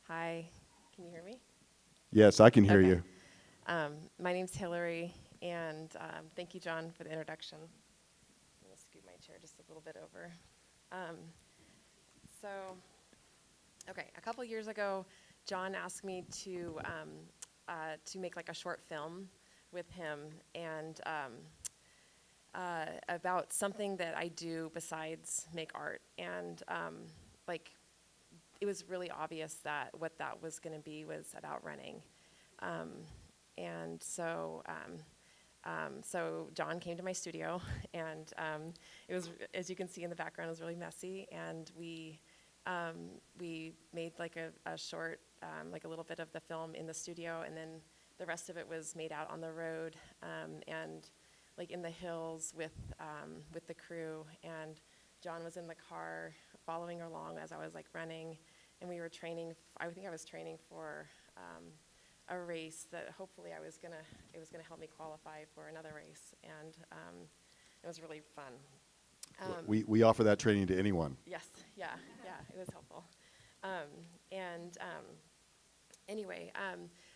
Hi, can you hear me? Yes, I can hear Okay. you. My name's Hilary, and thank you, John, for the introduction. I'm going to scoot my chair just a little bit over. Um, so, okay, a couple years ago, John asked me to make like a short film with him, and about something that I do besides make art, and like it was really obvious that what that was going to be was about running. Um, and so John came to my studio, and it was, as you can see in the background, it was really messy. And we made like a short, like a little bit of the film in the studio, and then the rest of it was made out on the road, and like in the hills with the crew. And John was in the car following along as I was like running, and we were training. I think I was training for a race that hopefully it was gonna help me qualify for another race, and it was really fun. We offer that training to anyone. Yes, yeah, yeah, it was helpful. Um, and anyway,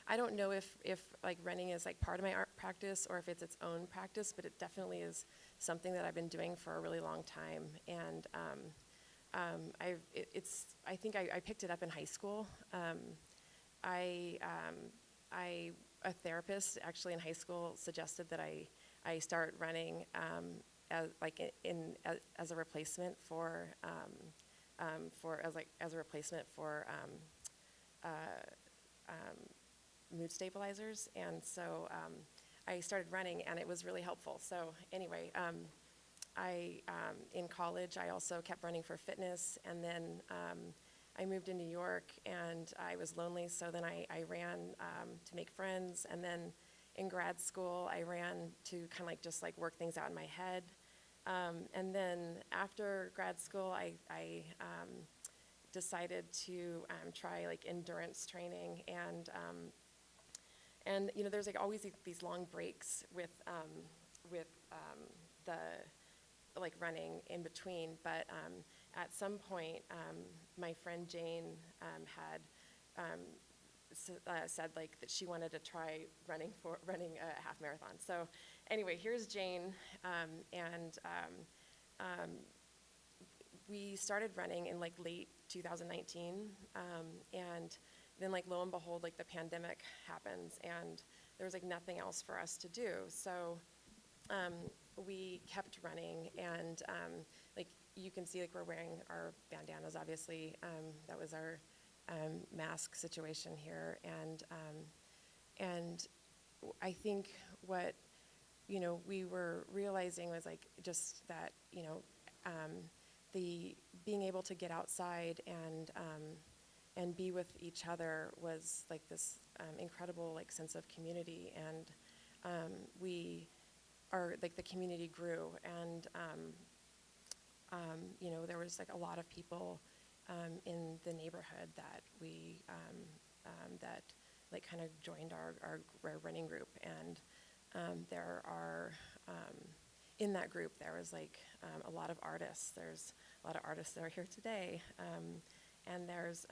I don't know if like running is like part of my art practice or if it's its own practice, but it definitely is something that I've been doing for a really long time, and I think I picked it up in high school. I, um, a therapist actually in high school suggested that I start running as like as a replacement as a replacement for mood stabilizers, and so I started running, and it was really helpful. So anyway, I in college I also kept running for fitness, and then I moved to New York, and I was lonely, so then I ran to make friends, and then in grad school I ran to kind of like just like work things out in my head, and then after grad school I decided to try like endurance training, and you know there's like always these long breaks with the like running in between, but at some point, my friend Jane had said like that she wanted to try running a half marathon. So anyway, here's Jane, and we started running in like late 2019, and then like lo and behold, like the pandemic happens, and there was like nothing else for us to do. So um, we kept running, and like you can see, like we're wearing our bandanas. Obviously, that was our mask situation here, and I think what we were realizing was like just that um, the being able to get outside and be with each other was like this incredible like sense of community, and we our like the community grew, and there was like a lot of people in the neighborhood that we that like kind of joined our running group, and there are in that group there was like a lot of artists. There's a lot of artists that are here today, and there's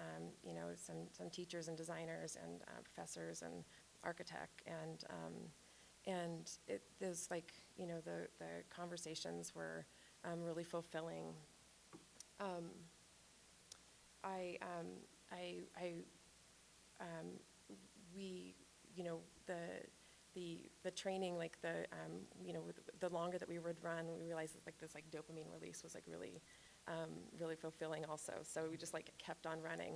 some teachers and designers and professors and architect, and there's like the conversations were really fulfilling. Um, I I we the the training, like the longer that we would run, we realized that like this like dopamine release was like really fulfilling also. So we just like kept on running,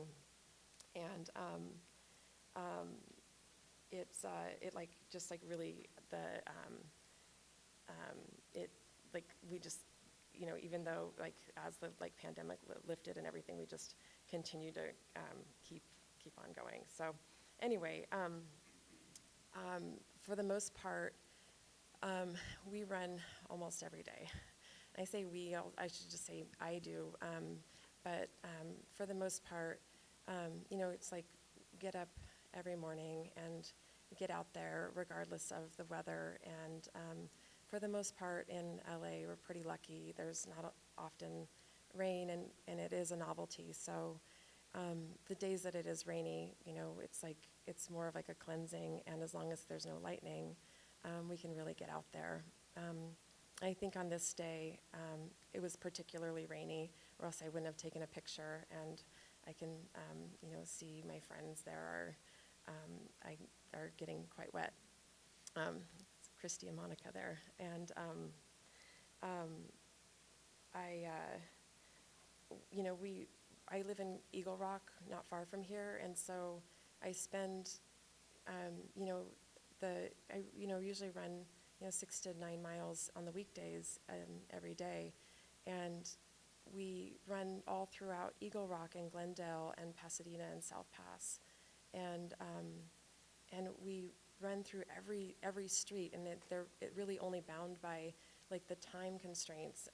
and um, it like just like really um, it like we just even though like as the like pandemic lifted and everything, we just continued to keep on going. So anyway, for the most part, we run almost every day. I say we, I should just say I do, but for the most part, it's like get up every morning and get out there regardless of the weather, and for the most part in LA, we're pretty lucky. There's not often rain, and it is a novelty. So The days that it is rainy, it's more of like a cleansing, and as long as there's no lightning, we can really get out there. I think on this day, it was particularly rainy, or else I wouldn't have taken a picture, and I can, see my friends there are getting quite wet. Christy and Monica there, and I, I live in Eagle Rock, not far from here, and so I spend, usually run, 6 to 9 miles on the weekdays every day, and we run all throughout Eagle Rock and Glendale and Pasadena and South Pass, and we run through every street, and it really only bound by like the time constraints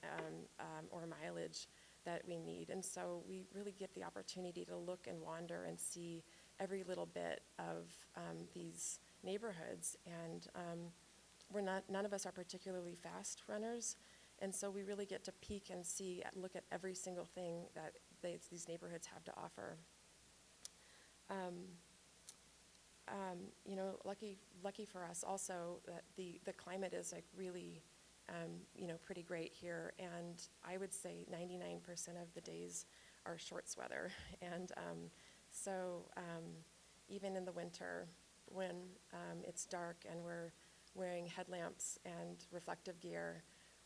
or mileage that we need. And so we really get the opportunity to look and wander and see every little bit of these neighborhoods. And none of us are particularly fast runners, and so we really get to peek and look at every single thing that these neighborhoods have to offer. Lucky for us also that the climate is like really, pretty great here, and I would say 99% of the days are shorts weather, and so even in the winter when it's dark and we're wearing headlamps and reflective gear,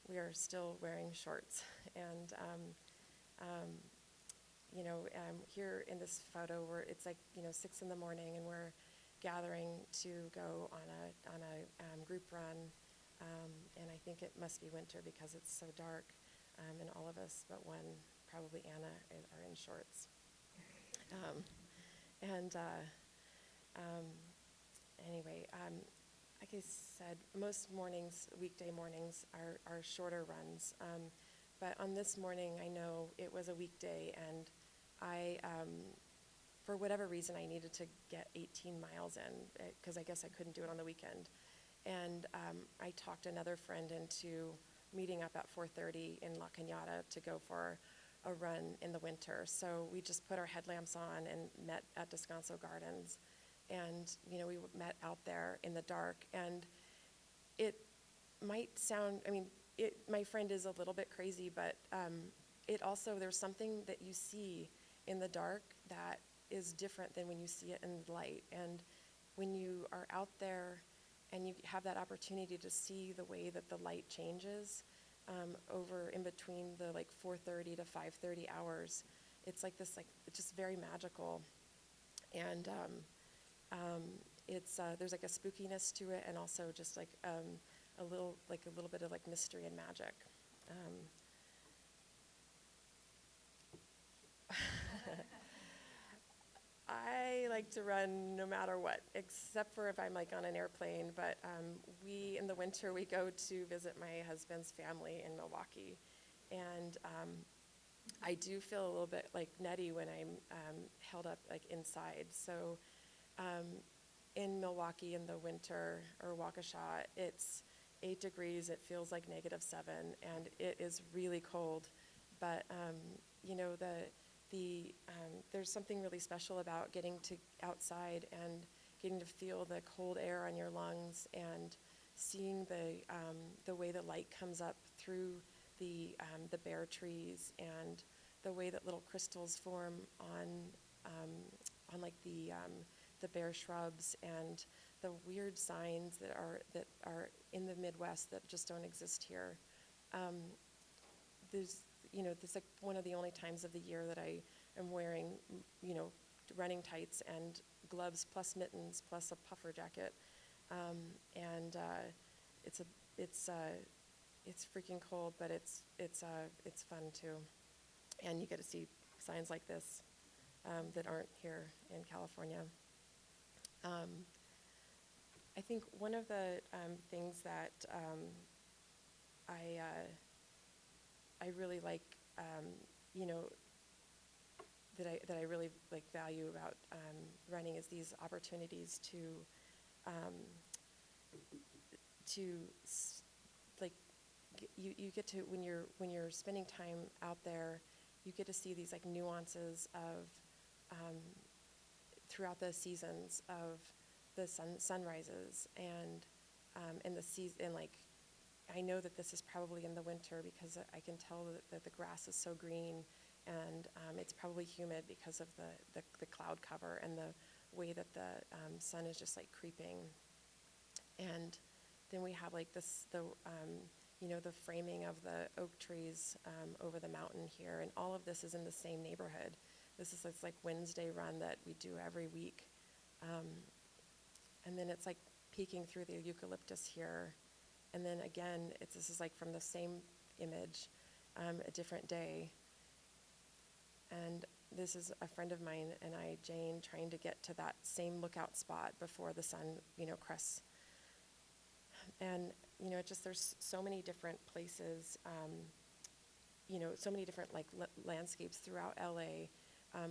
we are still wearing shorts, and here in this photo where it's like 6 in the morning and we're gathering to go on a group run, and I think it must be winter because it's so dark, and all of us but one, probably Anna, are in shorts. Anyway, like I said, most mornings, weekday mornings, are shorter runs, but on this morning I know it was a weekday, and I for whatever reason, I needed to get 18 miles in because I guess I couldn't do it on the weekend. And I talked another friend into meeting up at 4:30 in La Cañada to go for a run in the winter. So we just put our headlamps on and met at Descanso Gardens. And, we met out there in the dark. And it might sound, my friend is a little bit crazy, but it also, there's something that you see in the dark that is different than when you see it in the light. And when you are out there and you have that opportunity to see the way that the light changes over in between the 4:30 to 5:30 hours, it's like this, it's just very magical. And it's there's like a spookiness to it, and also just a little bit of mystery and magic. I like to run no matter what, except for if I'm on an airplane. But in the winter, we go to visit my husband's family in Milwaukee, and I do feel a little bit nutty when I'm held up inside. So in Milwaukee in the winter, or Waukesha, it's 8 degrees. It feels like -7, and it is really cold. But there's something really special about getting to outside and getting to feel the cold air on your lungs, and seeing the way the light comes up through the bare trees, and the way that little crystals form on the bare shrubs, and the weird signs that are in the Midwest that just don't exist here. This is one of the only times of the year that I am wearing, running tights and gloves plus mittens plus a puffer jacket, and it's freaking cold, but it's fun too, and you get to see signs like this that aren't here in California. I think one of the things that I really like, that I really value about running is these opportunities to you get to, when you're spending time out there, you get to see these nuances of throughout the seasons of the sunrises and in the season, and like I know that this is probably in the winter because I can tell that the grass is so green, and it's probably humid because of the cloud cover and the way that the sun is just like creeping. And then we have like the framing of the oak trees over the mountain here, and all of this is in the same neighborhood. This is this like Wednesday run that we do every week, and then it's like peeking through the eucalyptus here, and then again this is like from the same image, a different day. And this is a friend of mine and I, Jane, trying to get to that same lookout spot before the sun, crests. And, it just, there's so many different places, so many different like landscapes throughout LA,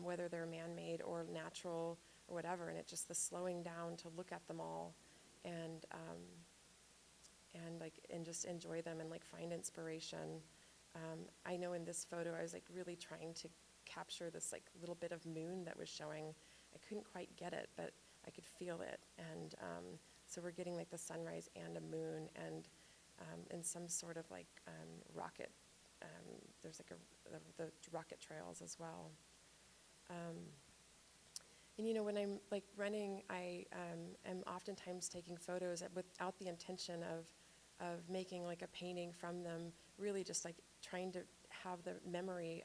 whether they're man-made or natural or whatever. And it just the slowing down to look at them all and just enjoy them and like find inspiration. I know in this photo I was like really trying to capture this like little bit of moon that was showing. I couldn't quite get it, but I could feel it. And so we're getting like the sunrise and a moon, and some sort of like rocket. There's like the rocket trails as well. And when I'm like running, I am oftentimes taking photos without the intention of making like a painting from them. Really, just like trying to have the memory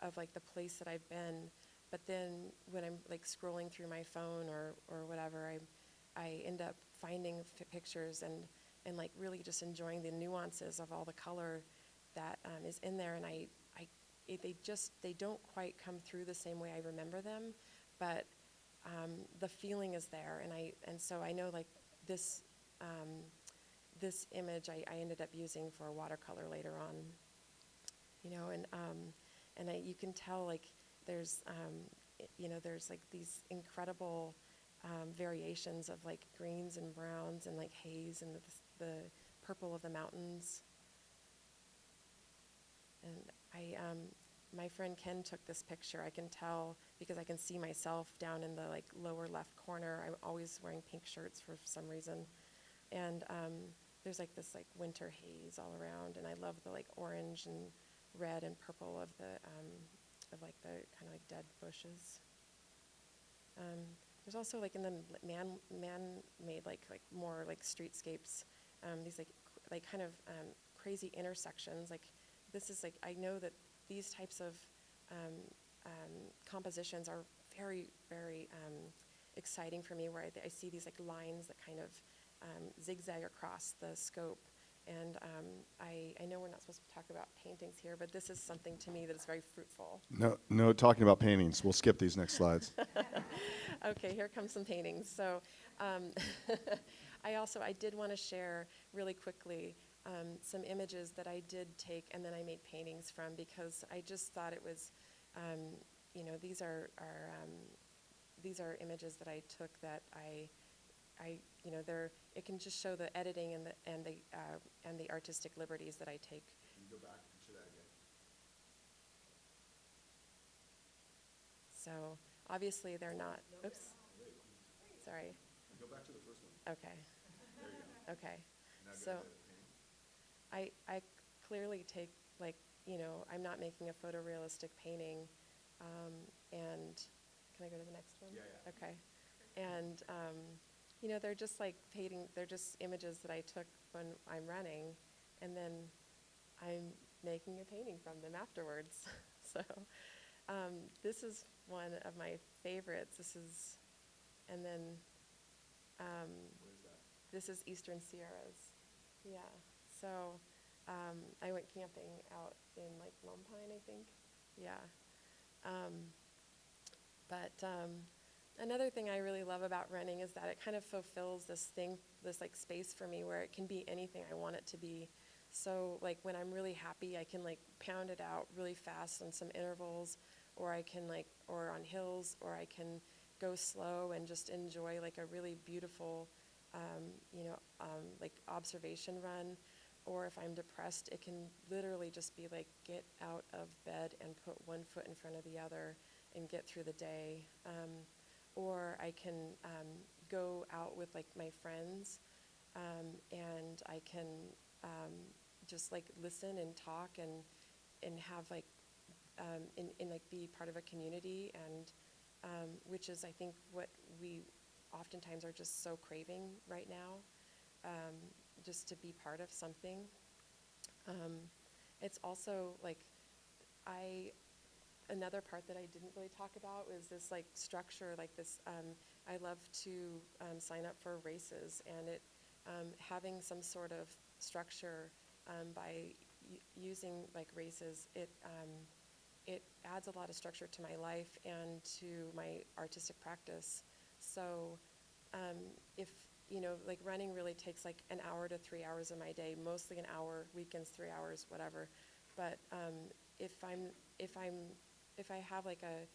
of like the place that I've been. But then when I'm like scrolling through my phone or whatever, I end up finding pictures and like really just enjoying the nuances of all the color that is in there. And they don't quite come through the same way I remember them, but the feeling is there. And so I know like this image I ended up using for watercolor later on, and you can tell like there's like these incredible variations of like greens and browns and like haze and the purple of the mountains. And my friend Ken took this picture. I can tell because I can see myself down in the like lower left corner. I'm always wearing pink shirts for some reason, and there's like this like winter haze all around, and I love the like orange and red and purple of the kind of like dead bushes. There's also like in the man-made like more like streetscapes, these like kind of crazy intersections. Like this is like I know that these types of compositions are very very exciting for me, where I see these like lines that kind of zigzag across the scope. And I know we're not supposed to talk about paintings here, but this is something to me that is very fruitful. No talking about paintings. We'll skip these next slides. Okay, here comes some paintings. So I did want to share really quickly some images that I did take and then I made paintings from, because I just thought it was, these are images that I took that it can just show the editing and the artistic liberties that I take. Can you go back and show that again? So obviously they're not. Oops. Sorry. Go back to the first one. Okay. There you go. Okay. Now go So to the painting. I clearly take I'm not making a photorealistic painting, and can I go to the next one? Yeah. Okay. And they're just like painting. They're just images that I took when I'm running, and then I'm making a painting from them afterwards. So this is one of my favorites. And then What is that? this is Eastern Sierras. Yeah. So I went camping out in like Lone Pine, I think. Yeah. But another thing I really love about running is that it kind of fulfills this like space for me where it can be anything I want it to be. So like when I'm really happy, I can like pound it out really fast on some intervals, or I can or on hills, or I can go slow and just enjoy like a really beautiful, like observation run. Or if I'm depressed, it can literally just be like get out of bed and put one foot in front of the other and get through the day. Or I can go out with like my friends, and I can just like listen and talk and have like in like be part of a community, and which is I think what we oftentimes are just so craving right now, just to be part of something. It's also like another part that I didn't really talk about was this like structure, like this. I love to sign up for races, and it having some sort of structure by using like races. It adds a lot of structure to my life and to my artistic practice. So if like running really takes like an hour to 3 hours of my day, mostly an hour, weekends 3 hours, whatever. But if I have like a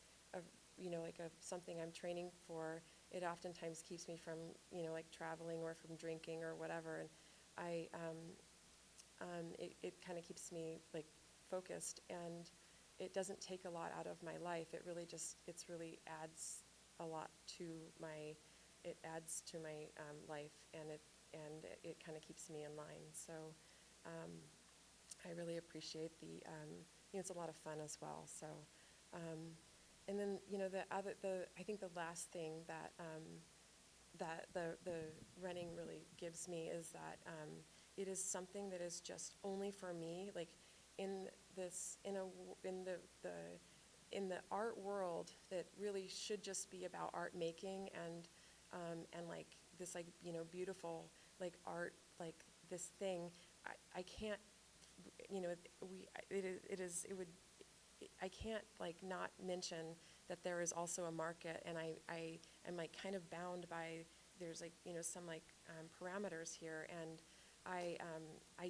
like a something I'm training for, it oftentimes keeps me from like traveling or from drinking or whatever, and it kind of keeps me like focused, and it doesn't take a lot out of my life. It really adds a lot to my life, and it kind of keeps me in line. So I really appreciate it's a lot of fun as well. So and then I think the last thing that that the running really gives me is that it is something that is just only for me. Like in the art world that really should just be about art making and like this like beautiful like art, like this thing. I can't it would I can't like not mention that there is also a market, and I am like kind of bound by there's like some like parameters here, and I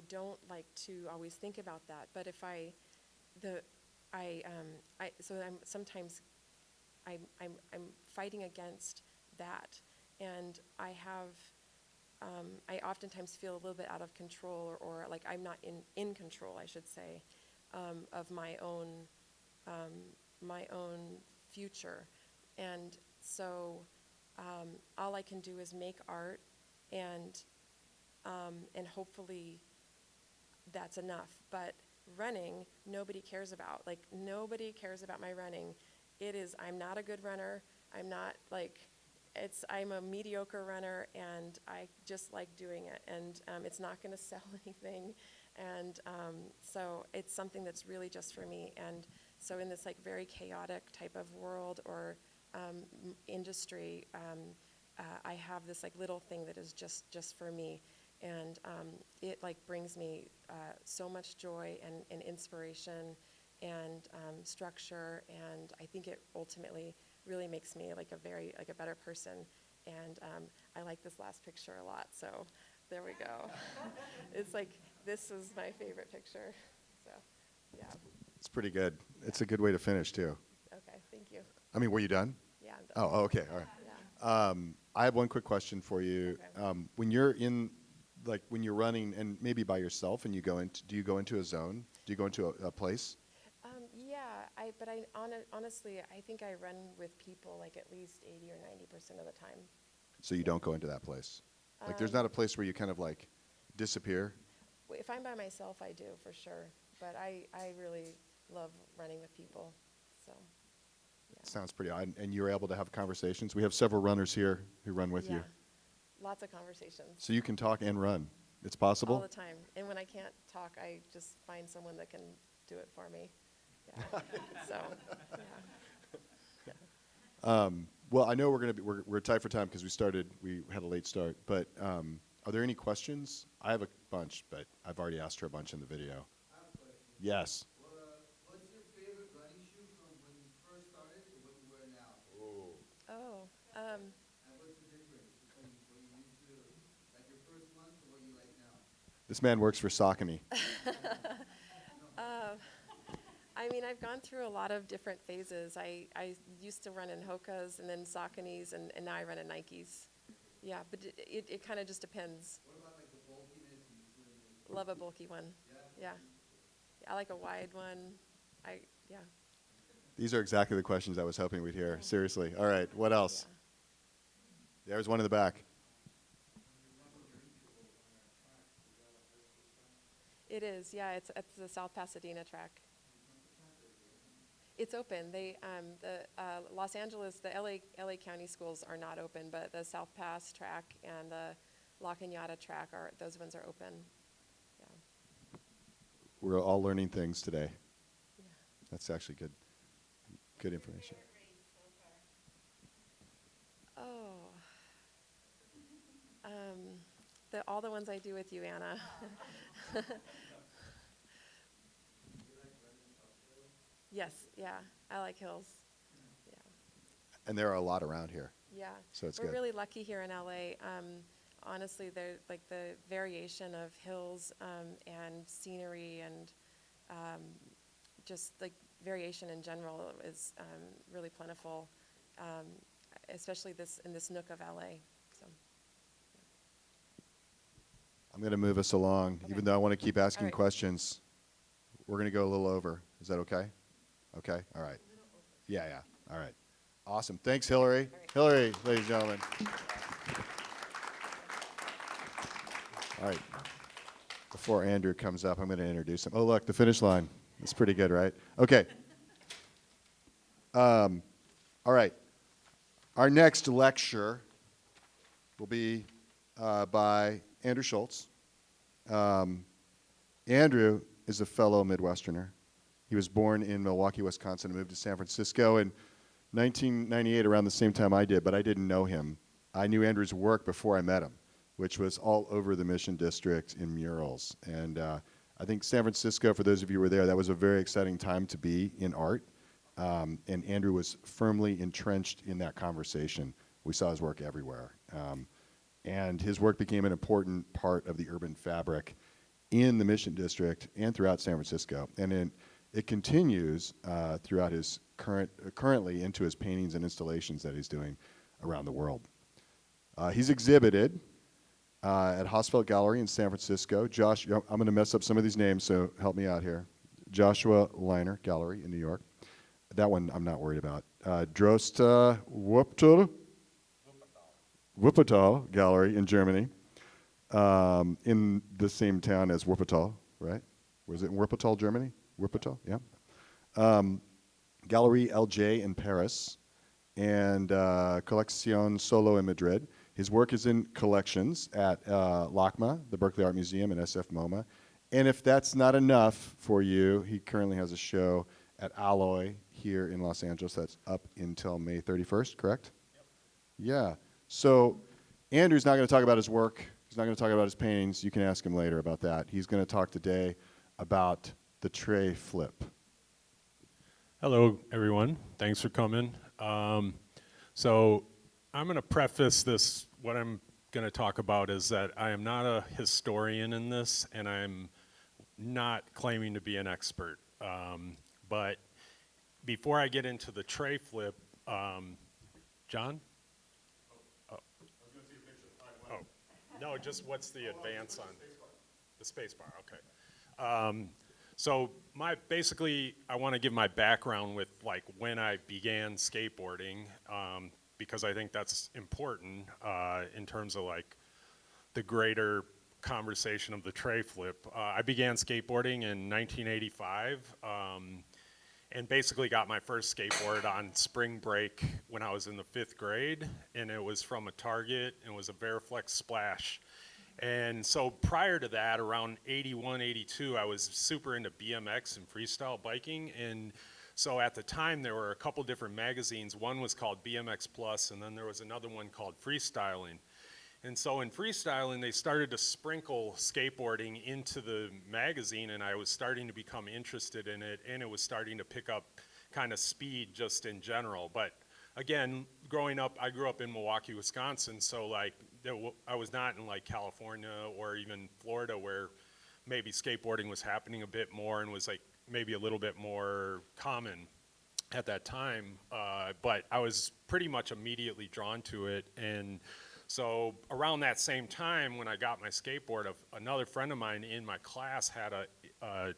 don't like to always think about that. But if I so I'm sometimes I'm fighting against that, and I oftentimes feel a little bit out of control, or like I'm not in control, I should say, of my own future. And so all I can do is make art, and hopefully that's enough. But running, nobody cares about. Like nobody cares about my running. I'm not a good runner. I'm a mediocre runner, and I just like doing it. And it's not going to sell anything. And so it's something that's really just for me. And so in this like very chaotic type of world or industry, I have this like little thing that is just for me. And it like brings me so much joy and inspiration and structure. And I think it ultimately really makes me like a better person. And I like this last picture a lot, so there we go. It's like, this is my favorite picture, so yeah. It's pretty good. It's a good way to finish too. Okay, thank you. I mean, were you done? Yeah, I'm done. Oh, okay, all right. Yeah. I have one quick question for you. Okay. When you're when you're running and maybe by yourself and do you go into a zone? Do you go into a place? Yeah, but honestly, I think I run with people like at least 80 or 90% of the time. So you don't go into that place? Like there's not a place where you kind of like disappear? If I'm by myself, I do, for sure. But I really love running with people, so, yeah. Sounds pretty odd. And you're able to have conversations? We have several runners here who run with you. Yeah, lots of conversations. So you can talk and run. It's possible? All the time. And when I can't talk, I just find someone that can do it for me. Yeah. So, yeah. Well, I know we're tight for time because we had a late start, but are there any questions? I have a bunch, but I've already asked her a bunch in the video. I have a question. Yes. Well, what's your favorite running shoe from when you first started to what you wear now? Oh, And what's the difference between what you used to, like your first ones, to what you like now? This man works for Saucony. I mean, I've gone through a lot of different phases. I used to run in Hoka's and then Sauconys, and now I run in Nikes. Yeah, but it kind of just depends. What about like the bulkiness and the slimness? Love a bulky one. Yeah? Yeah. I like a wide one. Yeah. These are exactly the questions I was hoping we'd hear. Seriously. All right. What else? Yeah. There's one in the back. It is, yeah. It's at the South Pasadena track. It's open. The Los Angeles, the LA County schools are not open, but the South Pass track and the La Cañada track those ones are open. Yeah. We're all learning things today. Yeah. That's actually good information. Oh. All the ones I do with you, Anna. Yes, yeah. I like hills. Yeah. And there are a lot around here. Yeah. So it's We're good. really lucky here in LA. Honestly, like the variation of hills and scenery and just like variation in general is really plentiful, especially in this nook of LA. So. I'm going to move us along, Okay. even though I want to keep asking All right. questions. We're going to go a little over. Is that okay? Okay? All right. Yeah, yeah. All right. Awesome. Thanks, Hilary. All right. Hilary, ladies and gentlemen. All right. Before Andrew comes up, I'm going to introduce him. Oh, look, the finish line. That's pretty good, right? Okay. All right. Our next lecture will be by Andrew Schoultz. Andrew is a fellow Midwesterner. He was born in Milwaukee, Wisconsin, and moved to San Francisco in 1998, around the same time I did, but I didn't know him. I knew Andrew's work before I met him, which was all over the Mission District in murals. And I think San Francisco, for those of you who were there, that was a very exciting time to be in art. And Andrew was firmly entrenched in that conversation. We saw his work everywhere. And his work became an important part of the urban fabric in the Mission District and throughout San Francisco. And it continues throughout his currently into his paintings and installations that he's doing around the world. He's exhibited at Hausfeld Gallery in San Francisco. I'm going to mess up some of these names, so help me out here. Joshua Leiner Gallery in New York. That one I'm not worried about. Droste Wuppertal Gallery in Germany, in the same town as Wuppertal, right? Was it in Wuppertal, Germany? Wuppertal, yeah. Gallery LJ in Paris, and Colección Solo in Madrid. His work is in collections at LACMA, the Berkeley Art Museum, and SF MoMA. And if that's not enough for you, he currently has a show at Alloy here in Los Angeles that's up until May 31st, correct? Yep. Yeah. So Andrew's not going to talk about his work. He's not going to talk about his paintings. You can ask him later about that. He's going to talk today about the tray flip. Hello, everyone. Thanks for coming. So I'm going to preface this. What I'm going to talk about is that I am not a historian in this, and I'm not claiming to be an expert. But before I get into the tray flip, John? Oh. I was going to see a picture. Oh, no, just what's the advance on? The space bar, okay. So basically, I want to give my background with like when I began skateboarding, because I think that's important in terms of like the greater conversation of the tray flip. I began skateboarding in 1985, and basically got my first skateboard on spring break when I was in the 5th grade, and it was from a Target, and it was a Veriflex Splash. And so prior to that, around 81, 82, I was super into BMX and freestyle biking. And so at the time, there were a couple different magazines. One was called BMX Plus, and then there was another one called Freestyling. And so in freestyling, they started to sprinkle skateboarding into the magazine, and I was starting to become interested in it, and it was starting to pick up kind of speed just in general. But again, growing up, I grew up in Milwaukee, Wisconsin, so like I was not in like California or even Florida where maybe skateboarding was happening a bit more and was like maybe a little bit more common at that time. But I was pretty much immediately drawn to it. And so around that same time when I got my skateboard, another friend of mine in my class had a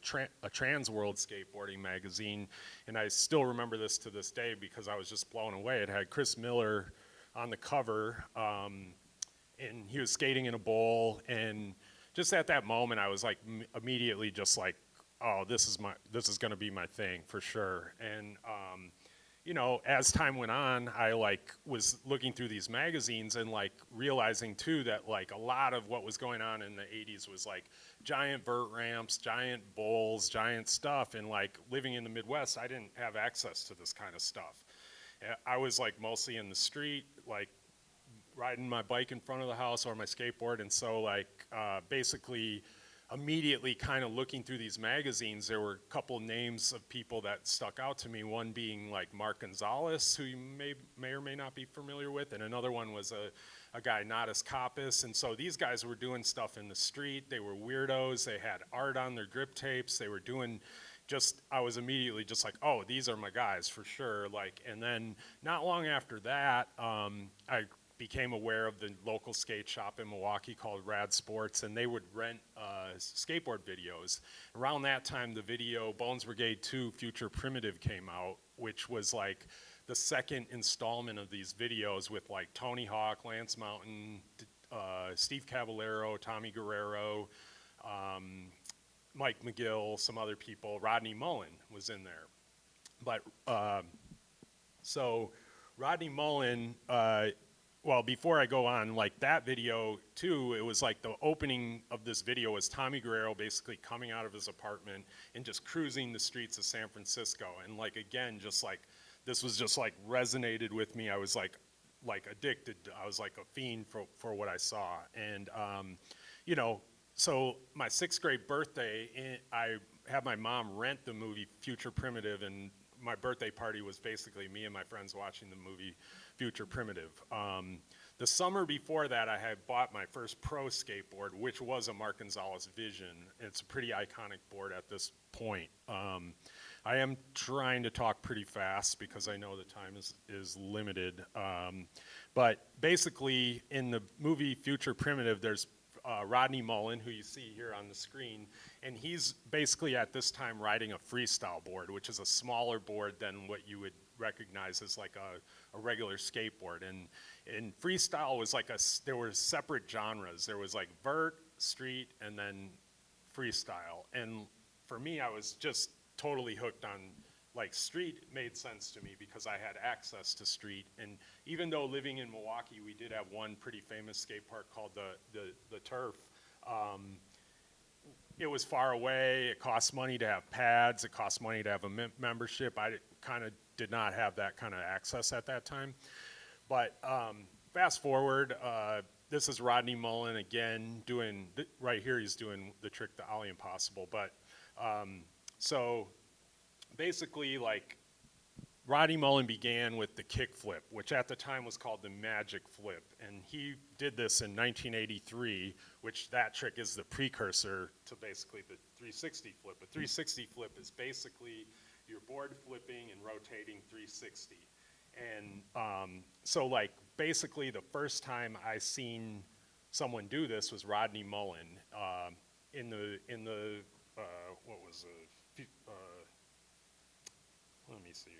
Trans World skateboarding magazine, and I still remember this to this day because I was just blown away. It had Chris Miller on the cover, and he was skating in a bowl, and just at that moment I was like immediately just like, oh, this is gonna be my thing for sure. And you know, as time went on, I like was looking through these magazines and like realizing too that like a lot of what was going on in the 80s was like giant vert ramps, giant bowls, giant stuff. And like living in the Midwest, I didn't have access to this kind of stuff. I was like mostly in the street, like riding my bike in front of the house or my skateboard. And so like basically immediately kind of looking through these magazines, there were a couple names of people that stuck out to me, one being like Mark Gonzalez, who you may or may not be familiar with, and another one was a guy, Natas Kappas. And so these guys were doing stuff in the street. They were weirdos. They had art on their grip tapes. They were doing I was immediately just like, oh, these are my guys for sure. Like, and then not long after that, I became aware of the local skate shop in Milwaukee called Rad Sports, and they would rent skateboard videos. Around that time, the video Bones Brigade 2 Future Primitive came out, which was like the second installment of these videos with like Tony Hawk, Lance Mountain, Steve Caballero, Tommy Guerrero, Mike McGill, some other people. Rodney Mullen was in there. But so Rodney Mullen, well, before I go on, like that video too, it was like the opening of this video was Tommy Guerrero basically coming out of his apartment and just cruising the streets of San Francisco. And like, again, just like, this was just like resonated with me. I was like addicted. I was like a fiend for what I saw. And, you know, so my 6th grade birthday, I had my mom rent the movie Future Primitive, and my birthday party was basically me and my friends watching the movie Future Primitive. The summer before that, I had bought my first pro skateboard, which was a Mark Gonzalez Vision. It's a pretty iconic board at this point. I am trying to talk pretty fast because I know the time is limited. But basically, in the movie Future Primitive, there's Rodney Mullen, who you see here on the screen, and he's basically at this time riding a freestyle board, which is a smaller board than what you would recognize as like a regular skateboard. And freestyle was like there were separate genres. There was like vert, street, and then freestyle. And for me, I was just totally hooked on like street. Made sense to me because I had access to street. And even though living in Milwaukee, we did have one pretty famous skate park called the Turf. It was far away. It cost money to have pads. It cost money to have a membership. I kind of did not have that kind of access at that time. But fast forward, this is Rodney Mullen again doing, right here he's doing the trick, the Ollie Impossible. But so basically, like, Rodney Mullen began with the kick flip, which at the time was called the magic flip. And he did this in 1983, which that trick is the precursor to basically the 360 flip. A 360 flip is basically your board flipping and rotating 360. And so like basically the first time I seen someone do this was Rodney Mullen in the what was it? Let me see here.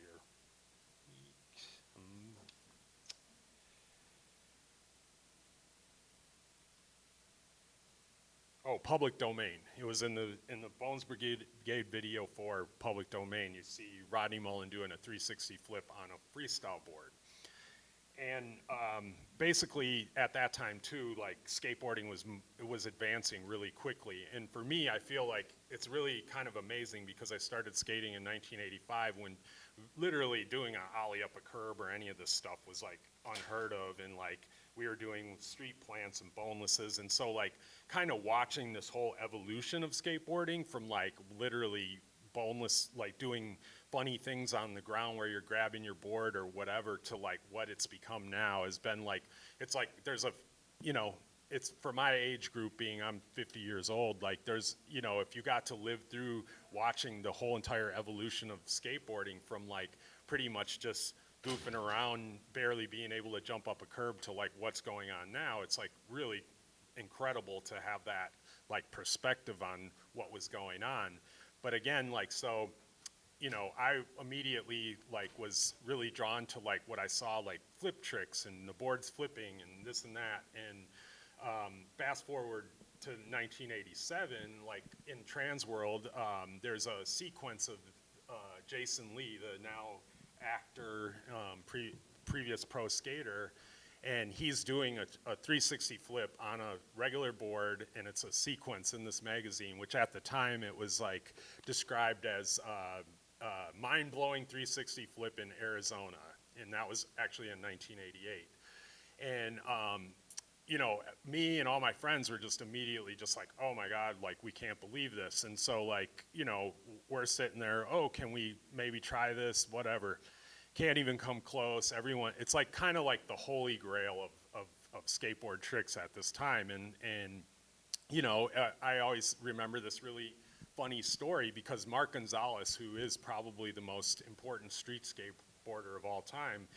Oh, Public Domain. It was in the Bones Brigade video for Public Domain. You see Rodney Mullen doing a 360 flip on a freestyle board. And basically at that time too, like skateboarding was advancing really quickly. And for me, I feel like it's really kind of amazing because I started skating in 1985 when literally doing an ollie up a curb or any of this stuff was like unheard of, and like we were doing street plants and bonelesses. And so like kind of watching this whole evolution of skateboarding from like literally boneless, like doing funny things on the ground where you're grabbing your board or whatever, to like what it's become now has been like, it's like there's a, you know, it's for my age group being, I'm 50 years old, like there's, you know, if you got to live through watching the whole entire evolution of skateboarding from like pretty much just goofing around, barely being able to jump up a curb to like what's going on now, it's like really incredible to have that like perspective on what was going on. But again, like, so, you know, I immediately like was really drawn to like what I saw, like flip tricks and the boards flipping and this and that. And fast forward to 1987, like in Trans World, there's a sequence of Jason Lee, the now actor, previous pro skater, and he's doing a 360 flip on a regular board, and it's a sequence in this magazine, which at the time it was like described as mind-blowing 360 flip in Arizona, and that was actually in 1988. And you know, me and all my friends were just immediately just like, oh my God, like we can't believe this. And so like, you know, we're sitting there, oh, can we maybe try this, whatever. Can't even come close. Everyone, it's like kind of like the holy grail of skateboard tricks at this time. And you know, I always remember this really funny story because Mark Gonzalez, who is probably the most important street skateboarder of all time,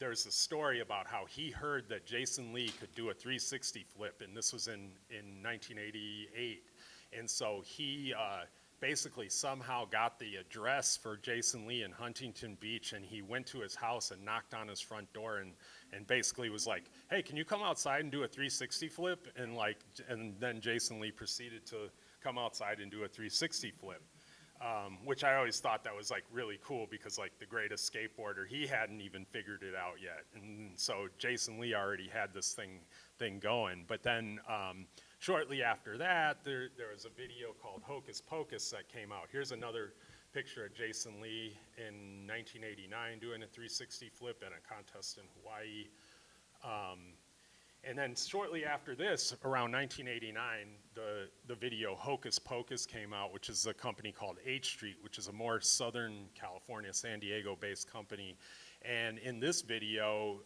there's a story about how he heard that Jason Lee could do a 360 flip, and this was in 1988. And so he basically somehow got the address for Jason Lee in Huntington Beach, and he went to his house and knocked on his front door and basically was like, hey, can you come outside and do a 360 flip? And then Jason Lee proceeded to come outside and do a 360 flip. Which I always thought that was like really cool because like the greatest skateboarder, he hadn't even figured it out yet. And so Jason Lee already had this thing going. But then shortly after that, there was a video called Hocus Pocus that came out. Here's another picture of Jason Lee in 1989 doing a 360 flip at a contest in Hawaii. And then shortly after this, around 1989, the video Hocus Pocus came out, which is a company called H Street, which is a more Southern California, San Diego-based company. And in this video,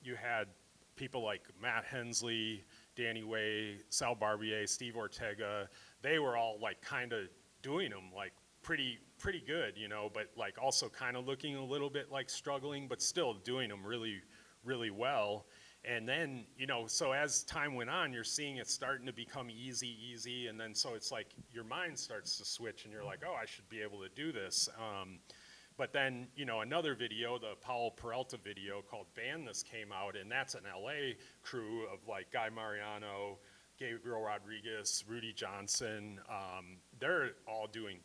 you had people like Matt Hensley, Danny Way, Sal Barbier, Steve Ortega. They were all like kind of doing them like pretty good, you know, but like also kind of looking a little bit like struggling, but still doing them really, really well. And then, you know, so as time went on, you're seeing it starting to become easy, and then so it's like your mind starts to switch, and you're like, oh, I should be able to do this. But then, you know, another video, the Powell Peralta video called Ban This came out, and that's an LA crew of like Guy Mariano, Gabriel Rodriguez, Rudy Johnson. They're all doing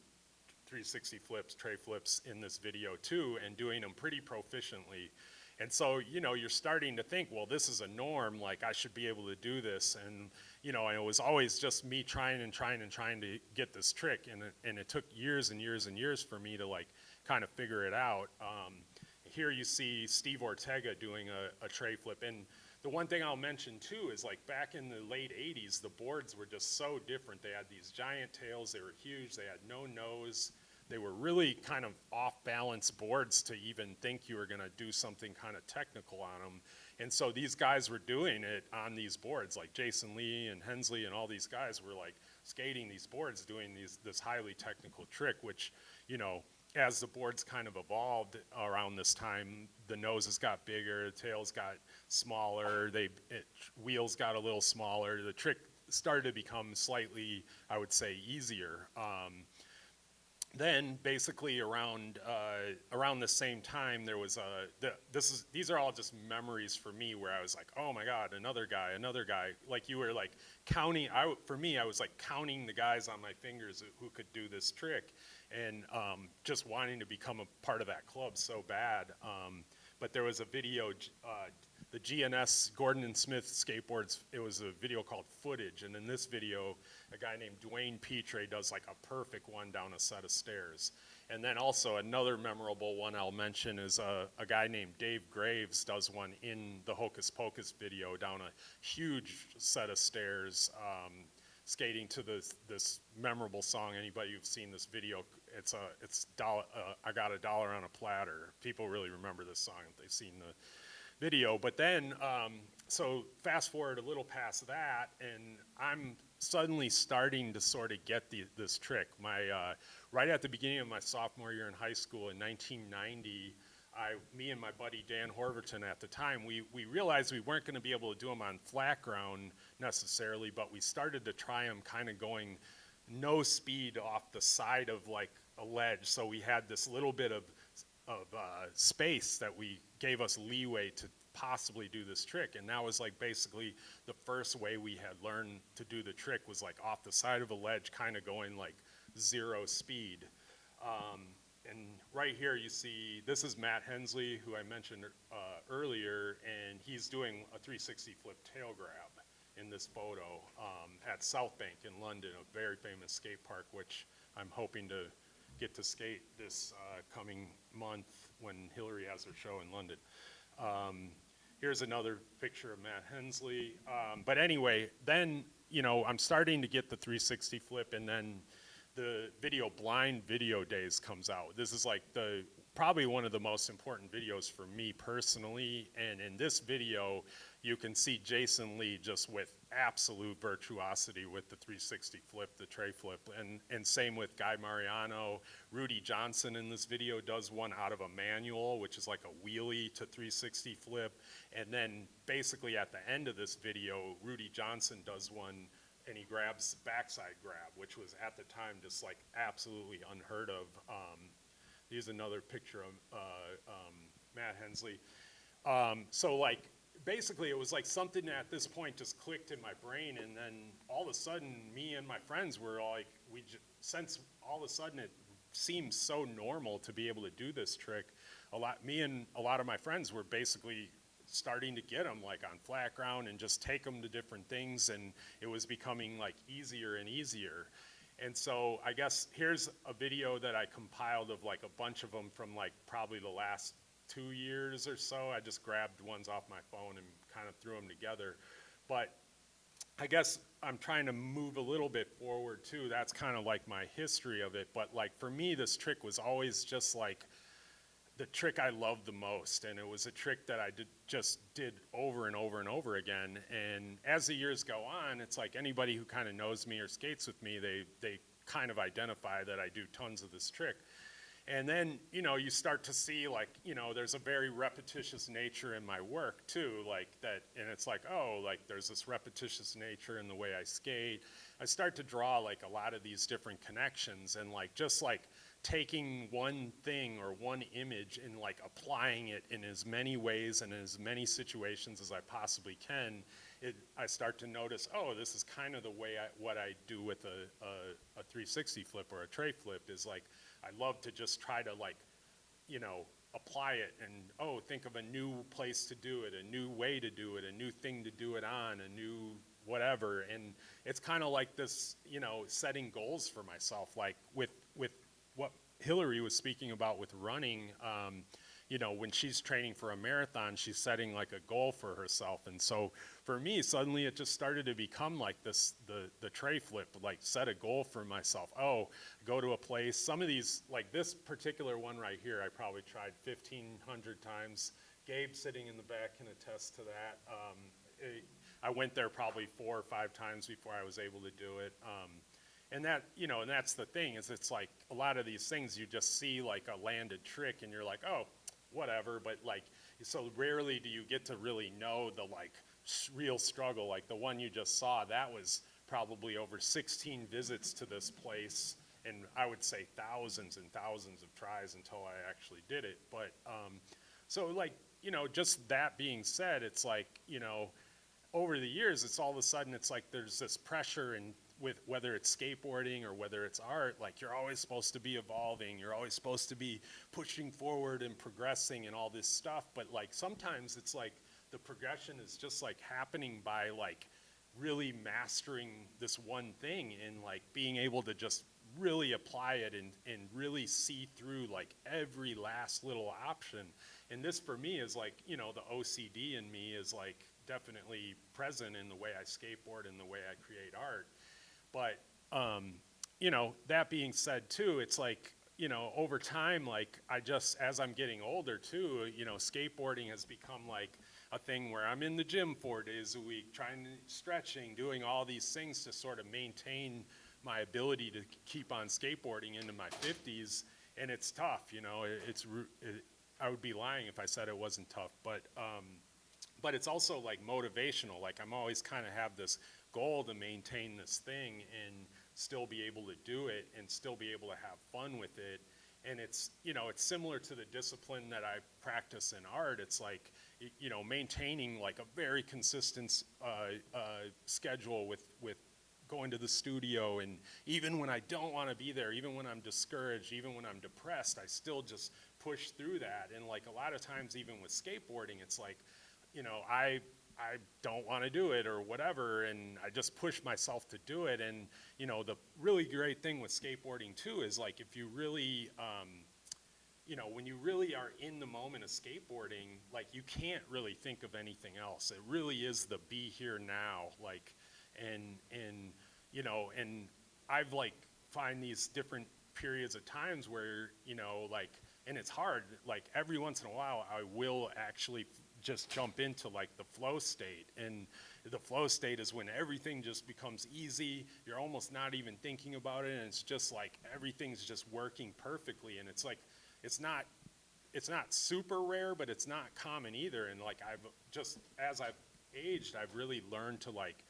360 flips, tray flips in this video too, and doing them pretty proficiently. And so, you know, you're starting to think, well, this is a norm, like I should be able to do this. And, you know, and it was always just me trying to get this trick. And it took years and years and years for me to like kind of figure it out. Here you see Steve Ortega doing a tray flip. And the one thing I'll mention too is like back in the late 80s, the boards were just so different. They had these giant tails, they were huge, they had no nose. They were really kind of off-balance boards to even think you were going to do something kind of technical on them. And so these guys were doing it on these boards, like Jason Lee and Hensley and all these guys were like skating these boards, doing this highly technical trick, which, you know, as the boards kind of evolved around this time, the noses got bigger, the tails got smaller, wheels got a little smaller. The trick started to become slightly, I would say, easier. Then basically around the same time there was these are all just memories for me where I was like, oh my God, another guy, like you were like counting. For me, I was like counting the guys on my fingers who could do this trick, and just wanting to become a part of that club so bad. But there was a video, the GNS Gordon and Smith skateboards. It was a video called Footage, and in this video, a guy named Dwayne Petre does like a perfect one down a set of stairs. And then also another memorable one I'll mention is a guy named Dave Graves does one in the Hocus Pocus video down a huge set of stairs, skating to this memorable song. Anybody who's seen this video, it's I Got a Dollar on a Platter. People really remember this song if they've seen the video. But then, so fast forward a little past that, and I'm suddenly starting to sort of get this trick. Right at the beginning of my sophomore year in high school in 1990, me and my buddy Dan Horverton at the time, we realized we weren't going to be able to do them on flat ground necessarily, but we started to try them kind of going no speed off the side of like a ledge. So we had this little bit of space that we gave us leeway to possibly do this trick, and that was like basically the first way we had learned to do the trick was like off the side of a ledge, kind of going like 0 speed. And right here you see, this is Matt Hensley, who I mentioned earlier, and he's doing a 360 flip tail grab in this photo at South Bank in London, a very famous skate park, which I'm hoping to get to skate this coming month when Hilary has her show in London. Here's another picture of Matt Hensley. But anyway, then, you know, I'm starting to get the 360 flip, and then the Blind Video Days comes out. This is like probably one of the most important videos for me personally, and in this video, you can see Jason Lee just with absolute virtuosity with the 360 flip, the tray flip, and same with Guy Mariano. Rudy Johnson in this video does one out of a manual, which is like a wheelie to 360 flip, and then basically at the end of this video, Rudy Johnson does one and he grabs the backside grab, which was at the time just like absolutely unheard of. Here's another picture of Matt Hensley. So like, basically it was like something at this point just clicked in my brain, and then all of a sudden me and my friends were like, since all of a sudden it seems so normal to be able to do this trick, me and a lot of my friends were basically starting to get them like on flat ground and just take them to different things, and it was becoming like easier and easier. And so I guess here's a video that I compiled of like a bunch of them from like probably the last 2 years or so. I just grabbed ones off my phone and kind of threw them together. But I guess I'm trying to move a little bit forward too. That's kind of like my history of it. But like for me, this trick was always just like the trick I loved the most, and it was a trick that I just did over and over and over again. And as the years go on, it's like anybody who kind of knows me or skates with me, they kind of identify that I do tons of this trick. And then, you know, you start to see like, you know, there's a very repetitious nature in my work too, like that, and it's like, oh, like there's this repetitious nature in the way I skate. I start to draw like a lot of these different connections, and like just like taking one thing or one image and like applying it in as many ways and in as many situations as I possibly can, I start to notice, oh, this is kind of the way what I do with a 360 flip or a tray flip is like, I love to just try to like, you know, apply it and, oh, think of a new place to do it, a new way to do it, a new thing to do it on, a new whatever. And it's kind of like this, you know, setting goals for myself, like with what Hilary was speaking about with running. You know, when she's training for a marathon, she's setting like a goal for herself. And so for me, suddenly it just started to become like this, the tray flip, like set a goal for myself. Oh, go to a place. Some of these, like this particular one right here, I probably tried 1,500 times. Gabe sitting in the back can attest to that. I went there probably 4 or 5 times before I was able to do it. And that, you know, and that's the thing, is it's like a lot of these things you just see like a landed trick and you're like, oh, whatever, but like, so rarely do you get to really know the like real struggle. Like the one you just saw, that was probably over 16 visits to this place, and I would say thousands and thousands of tries until I actually did it. But so like, you know, just that being said, it's like, you know, over the years, it's all of a sudden, it's like there's this pressure, and with whether it's skateboarding or whether it's art, like you're always supposed to be evolving, you're always supposed to be pushing forward and progressing and all this stuff. But like sometimes it's like the progression is just like happening by like really mastering this one thing and like being able to just really apply it and really see through like every last little option. And this for me is like, you know, the OCD in me is like definitely present in the way I skateboard and the way I create art. But, you know, that being said too, it's like, you know, over time, like I just, as I'm getting older too, you know, skateboarding has become like a thing where I'm in the gym 4 days a week, stretching, doing all these things to sort of maintain my ability to keep on skateboarding into my 50s. And it's tough, you know, I would be lying if I said it wasn't tough, but it's also like motivational. Like I'm always kind of have this goal to maintain this thing and still be able to do it and still be able to have fun with it. And it's, you know, it's similar to the discipline that I practice in art. It's like, you know, maintaining like a very consistent schedule with going to the studio, and even when I don't want to be there, even when I'm discouraged, even when I'm depressed, I still just push through that. And like a lot of times, even with skateboarding, it's like, you know, I don't want to do it or whatever, and I just push myself to do it. And you know, the really great thing with skateboarding too is like if you really you know, when you really are in the moment of skateboarding, like you can't really think of anything else. It really is the be here now, like, and you know, and I've like find these different periods of times where, you know, like, and it's hard, like every once in a while I will actually just jump into like the flow state, and the flow state is when everything just becomes easy, you're almost not even thinking about it, and it's just like everything's just working perfectly. And it's like, it's not super rare, but it's not common either. And like I've just, as I've aged, I've really learned to like,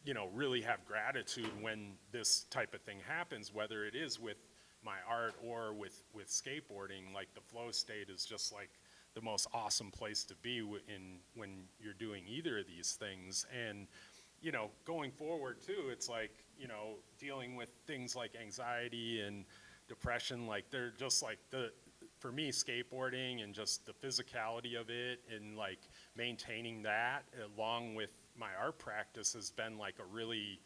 you know, really have gratitude when this type of thing happens, whether it is with my art or with skateboarding. Like the flow state is just like the most awesome place to be in when you're doing either of these things. And you know, going forward too, it's like, you know, dealing with things like anxiety and depression, like they're just like for me, skateboarding and just the physicality of it and like maintaining that along with my art practice has been like a really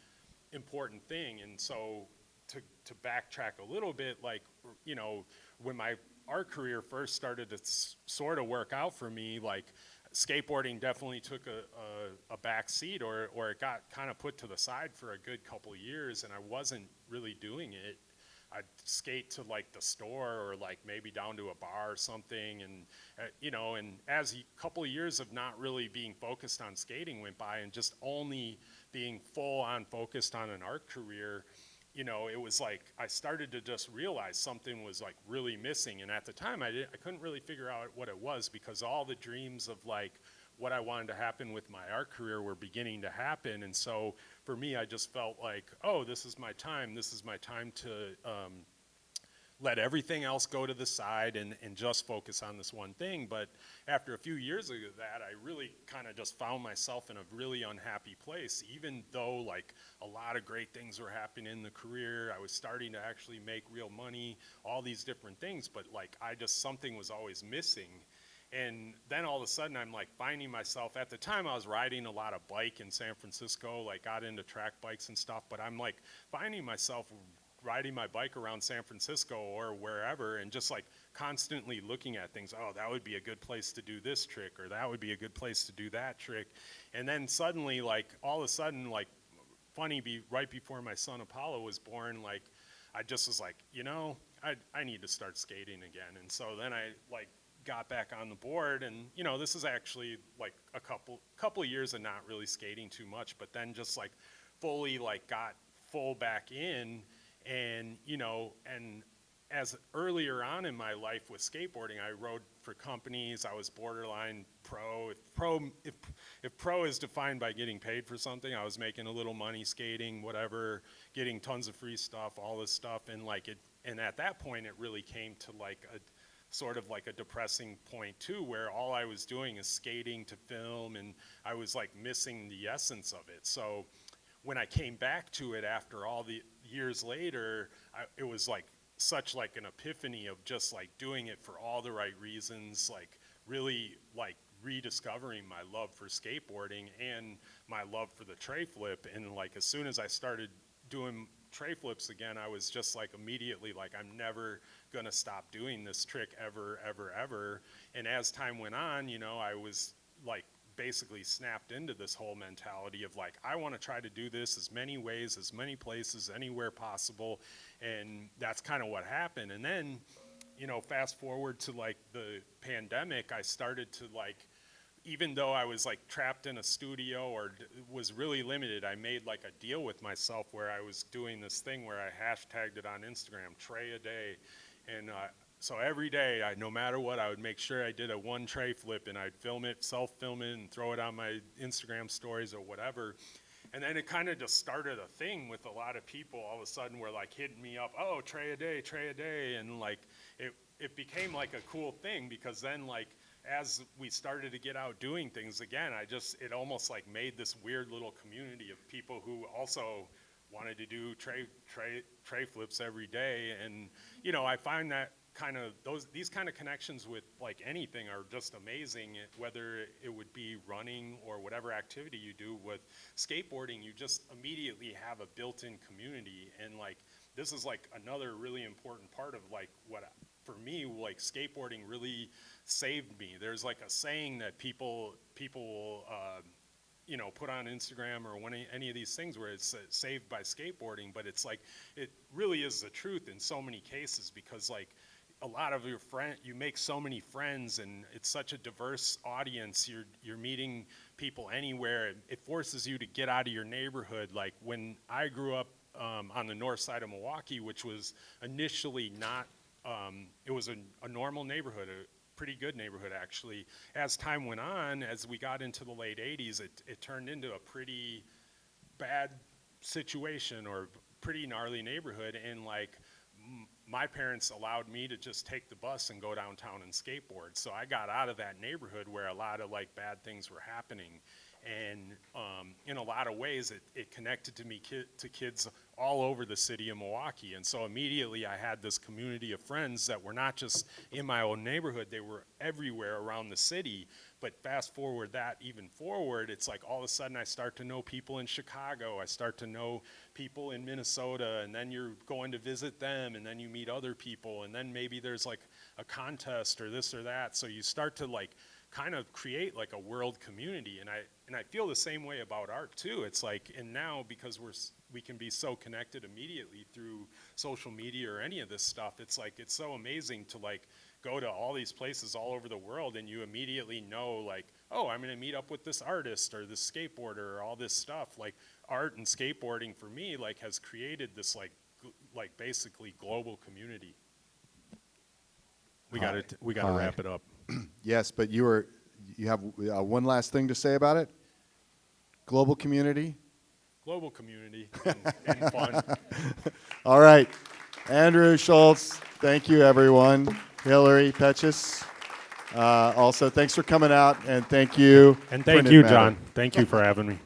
important thing. And so to backtrack a little bit, like, you know, when my art career first started to sort of work out for me, like skateboarding definitely took a back seat, or it got kind of put to the side for a good couple of years, and I wasn't really doing it. I'd skate to like the store or like maybe down to a bar or something, and you know, and as a couple of years of not really being focused on skating went by and just only being full on focused on an art career, you know, it was like I started to just realize something was like really missing. And at the time I couldn't really figure out what it was, because all the dreams of like what I wanted to happen with my art career were beginning to happen. And so for me, I just felt like, oh, this is my time. This is my time to let everything else go to the side and just focus on this one thing. But after a few years of that, I really kind of just found myself in a really unhappy place, even though like a lot of great things were happening in the career. I was starting to actually make real money, all these different things, but like something was always missing. And then all of a sudden I'm like finding myself, at the time I was riding a lot of bike in San Francisco, like got into track bikes and stuff, but I'm like finding myself riding my bike around San Francisco or wherever and just like constantly looking at things. Oh, that would be a good place to do this trick, or that would be a good place to do that trick. And then suddenly, like all of a sudden, like right before my son Apollo was born, like I just was like, you know, I need to start skating again. And so then I like got back on the board, and you know, this is actually like a couple of years of not really skating too much, but then just like fully like got full back in. And you know, and as earlier on in my life with skateboarding, I rode for companies. I was borderline pro. If pro is defined by getting paid for something, I was making a little money skating, whatever, getting tons of free stuff, all this stuff. And like it, and at that point it really came to like a sort of like a depressing point too, where all I was doing is skating to film, and I was like missing the essence of it. So when I came back to it after all the years later, it was like such like an epiphany of just like doing it for all the right reasons, like really like rediscovering my love for skateboarding and my love for the tray flip. And like as soon as I started doing tray flips again, I was just like immediately like, I'm never gonna stop doing this trick ever, ever, ever. And as time went on, you know, I was like basically snapped into this whole mentality of like, I want to try to do this as many ways, as many places, anywhere possible. And that's kind of what happened. And then, you know, fast forward to like the pandemic, I started to like, even though I was like trapped in a studio or was really limited, I made like a deal with myself where I was doing this thing where I hashtagged it on Instagram, Tray a Day. And so every day, no matter what, I would make sure I did a one tray flip, and I'd film it, self-film it, and throw it on my Instagram stories or whatever. And then it kind of just started a thing with a lot of people. All of a sudden were like hitting me up, oh, tray a day, and like it became like a cool thing, because then like as we started to get out doing things again, it almost like made this weird little community of people who also wanted to do tray flips every day. And you know, I find that these kind of connections with like anything are just amazing, whether it would be running or whatever activity you do. With skateboarding, you just immediately have a built-in community, and like this is like another really important part of like for me, like skateboarding really saved me. There's like a saying that people will you know, put on Instagram or any of these things where it's saved by skateboarding, but it's like, it really is the truth in so many cases, because like a lot of you make so many friends, and it's such a diverse audience. You're meeting people anywhere. It forces you to get out of your neighborhood. Like when I grew up on the north side of Milwaukee, which was initially not, it was a normal neighborhood, pretty good neighborhood actually. As time went on, as we got into the late 80s, it turned into a pretty bad situation, or pretty gnarly neighborhood. And like my parents allowed me to just take the bus and go downtown and skateboard. So I got out of that neighborhood where a lot of like bad things were happening. And in a lot of ways, it connected to me to kids all over the city of Milwaukee. And so immediately I had this community of friends that were not just in my own neighborhood, they were everywhere around the city. But fast forward that even forward, it's like all of a sudden I start to know people in Chicago, I start to know people in Minnesota, and then you're going to visit them, and then you meet other people, and then maybe there's like a contest or this or that. So you start to like kind of create like a world community. And I feel the same way about art too. It's like, and now because we can be so connected immediately through social media or any of this stuff, it's like, it's so amazing to like go to all these places all over the world, and you immediately know like, oh, I'm gonna meet up with this artist or this skateboarder or all this stuff. Like art and skateboarding for me like has created this like basically global community. We gotta wrap it up. Yes, but you have one last thing to say about it? Global community? Global community and fun. All right. Andrew, Schoultz, thank you, everyone. Hilary, Pecis. Also, thanks for coming out, and thank you. And thank Print you, Matter. John. Thank you for having me.